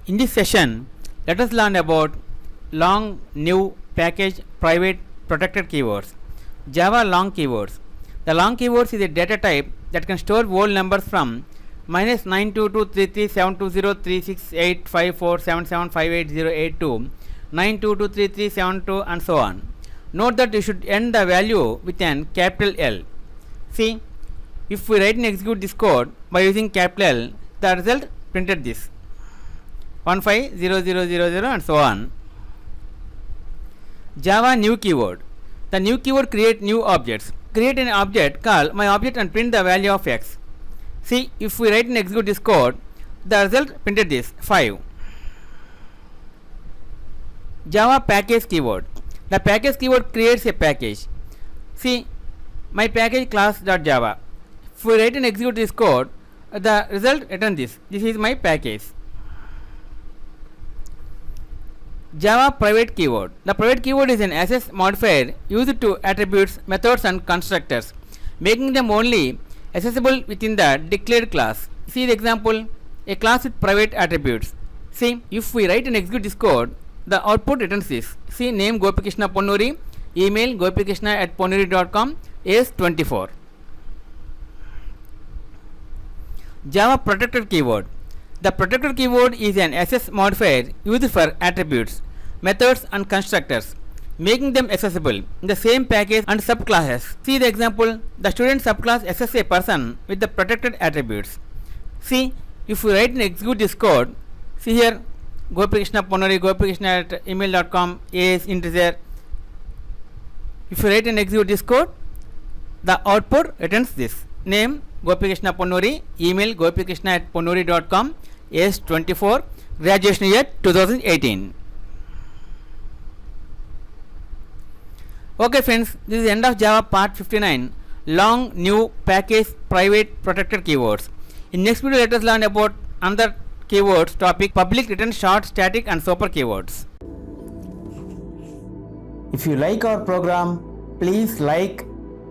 In this session, let us learn about long, new, package, private, protected keywords. Java long keywords. The long keywords is a data type that can store whole numbers from -9223372036854775808 9223372 and so on. Note that you should end the value with an capital L. See, if we write and execute this code by using capital L, the result printed this 150000 and so on. Java new keyword. The new keyword create new objects. Create an object called my object and print the value of x. See, if we write and execute this code, the result printed this 5. Java package keyword. The package keyword creates a package. See, my package class.java. If we write and execute this code, the result returns this. This is my package. Java private keyword. The private keyword is an access modifier used to attributes, methods and constructors, making them only accessible within the declared class. See the example, a class with private attributes. See, if we write and execute this code, the output returns this. See, name Gopie Krishna Ponnuri, email gopiekrishna@ponnuri.com, age 24. Java protected keyword. The protected keyword is an access modifier used for attributes, methods and constructors, making them accessible in the same package and subclasses. See the example, the student subclass accesses a person with the protected attributes. See, if we write and execute this code, see here, Gopie Krishna Ponnuri, gopiekrishna@email.com, age integer. If you write and execute this code, the output returns this. Name Gopie Krishna Ponnuri, email gopiekrishna@ponnuri.com, age 24, graduation year 2018. Okay friends, this is the end of Java part 59, long, new, package, private, protected keywords. In next video let us learn about another keywords topic, public, return, short, static and super keywords. If you like our program, please like,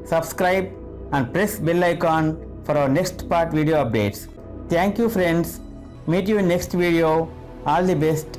subscribe and press bell icon for our next part video updates. Thank you friends. Meet you in next video. All the best.